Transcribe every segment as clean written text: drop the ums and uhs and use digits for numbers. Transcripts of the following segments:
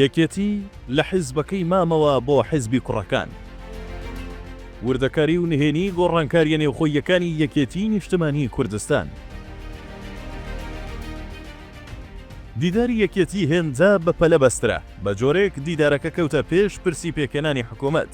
یەکێتی لە حیزبەکەی مامەوە بۆ حیزبی کوڕەکان. وردەکاری و نهێنی گۆڕانکاریە نێوخۆییەکانی یەکێتی نیشتمانی کوردستان. دیداری یەکێتی هێنجا بە پەلە بەسترا، بە جۆرێک دیدارەکە کەوتە پێش پرسی پێکێنانی حکوومەت.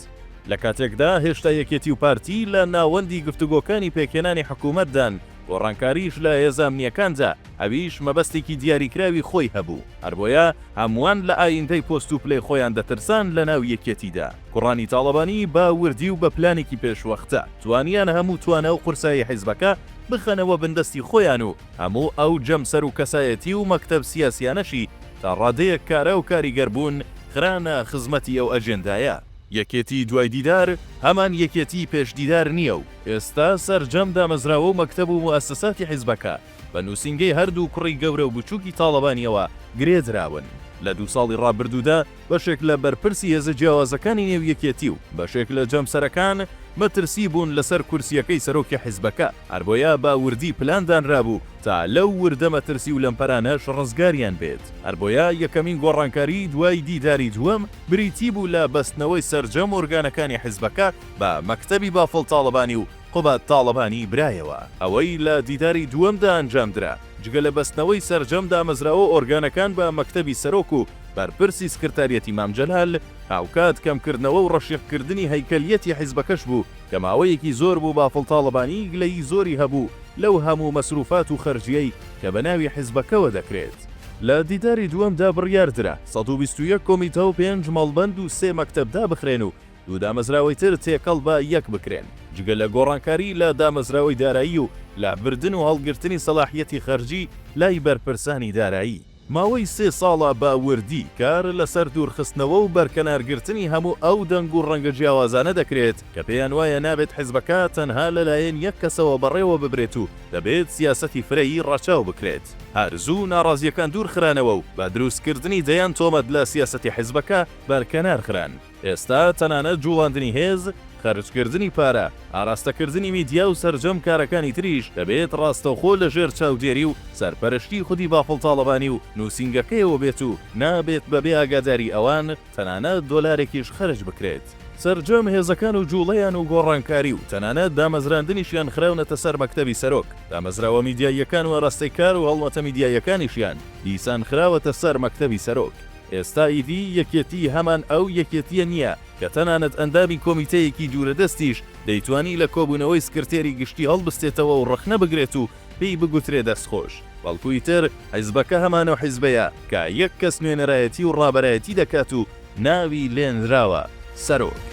لە کاتێکدا هێشتا یەکێتی و پارتی لە ناوەندی گفتوگۆکانی پێکێنانی حکوومەتدان، گۆڕانکاریش لە هێزانامنیەکاندا ئەویش مەبەستێکی دیاریکراوی خۆی هەبوو. هەربۆیە هەمووان لە ئایندەی پۆست و پلەی خۆیان دەترسان لە ناو یەکێتیدا. کوڕانی تاڵەبانی با وردی و بە پلانێکی پێشوەختە توانیان هەموو توانە و قورسایی حیزبەکە بخەنەوە بندستی خۆیان و هەموو ئەو جەمسەر و کەسایەتی و مەکتەب سیاسیانەشی تا ڕادەیەک کارە و کاریگەربوون خرانە خزمەتی ئەو ئەجێندایە. یەکێتی دوای دیدار هەمان یەکێتی پێش دیدار نییە و ئێستا سەرجەم دامەزراوە و مەکتەب و موەسسەساتی حیزبەکە بە نووسینگەی هەردوو کوڕی گەورە و بچووکی تاڵەبانیەوە گرێدراون. لە 2 ساڵی ڕابردوودا بەشێک لە بەرپرسی هێزە جیاوازەکانی نێو یەکێتی و بەشێک لە جەمسەرەکان مەترسی بوون لەسەر کورسیەکەی سەرۆکی حیزبەکە. هەربۆیە با وردی پلاندانرابوو تا لەو وردە مەترسی و لەمپەرانەش ڕزگاریان بێت. هەربۆیە یەکەمین گۆڕانکاری دوای دیداری دووەم بریتی بوو لە بەستنەوەی سەرجەم ئۆرگانەکانی حیزبەکە بە مەکتەبی بافڵ تاڵەبانی و قوبات تاڵەبانی برایەوە. ئەوەی لە دیداری دووەمدا ئەنجامدرا جگە لە بەستنەوەی سەرجەم دامەزراوە ئۆرگانەکان بە مەکتەبی سەرۆک و بەرپرسی سکرتاریەتی مامجەلال هاوکات کەمکردنەوە و ڕەشیقکردنی هەیکەلیەتی حیزبەکەش بوو کە ماوەیەکی زۆر بوو بافڵ تاڵەبانی گلەی زۆری هەبوو لەو هەموو مەسروفات و خەرجیەی کە بە ناوی حیزبەکەوە دەکرێت. لە دیداری دووەمدا بڕیاردرا 121 کۆمیتە و 5 مەڵبەند و 3 مەکتەبدا بخرێن و دوو دامەزراوەی تر تێکەڵ بە یەک بکرێن. جگە لە گۆڕانکاری لە دامەزراوەی دارایی و لە بردن و هەڵگرتنی سەلاحیەتی خەرجی لای بەرپرسانی دارایی. ماوەی 3 ساڵە بە وردی کار لەسەر دوورخستنەوە و بەرکەنارگرتنی هەموو ئەو دەنگ و ڕەنگە جیاوازانە دەکرێت کە پێیان وایە نابێت حیزبەکە تەنها لەلایەن یەک کەسەوە بەڕێوە ببرێت و دەبێت سیاسەتی فرەیی ڕاچاو بکرێت. هەرزوو ناڕازیەکان دوورخرانەوە و بە دروستکردنی دەیان تۆمەت لە سیاسەتی حیزبەکە بەرکەنار خران. ئێستا تەنانەت جوڵاندنی هێز، خەرجکردنی پارە، ئاراستەکردنی میدیا و سەرجەم کارەکانی تریش دەبێت ڕاستەوخۆ لە ژێر چاودێری و سەرپەرشتی خودی بافڵ تاڵەبانی و نووسینگەکەیەوە بێت و نابێت بەبێ ئاگاداری ئەوان تەنانەت دۆلارێکیش خەرج بکرێت. سەرجەم هێزەکان و جوڵەیان و گۆڕانکاری و تەنانەت دامەزراندنیشیان خراونەتە سەر مەکتەبی سەرۆک. دامەزراوە میدیاییەکان و ڕاستەیکار و هەڵمەتە میدیاییەکانیشیان دیسان خراوەتە سەر مەکتەبی سەرۆک. ئێستا ئیدی یەکێتی هەمان ئەو یەکێتیە نییە کە تەنانەت ئەندامی کۆمیتەیەکی دوورەدەستیش دەیتوانی لە کۆبوونەوەی سکرتێری گشتی هەڵبستێتەوە و ڕخنە بگرێت و پێی بگوترێ دەستخۆش. بەڵکوی تر حیزبەکە هەمانە حیزبەیە کە یەک کەس نوێنەرایەتی و ڕابەرایەتی دەکات و ناوی لێنراوە سەرۆک.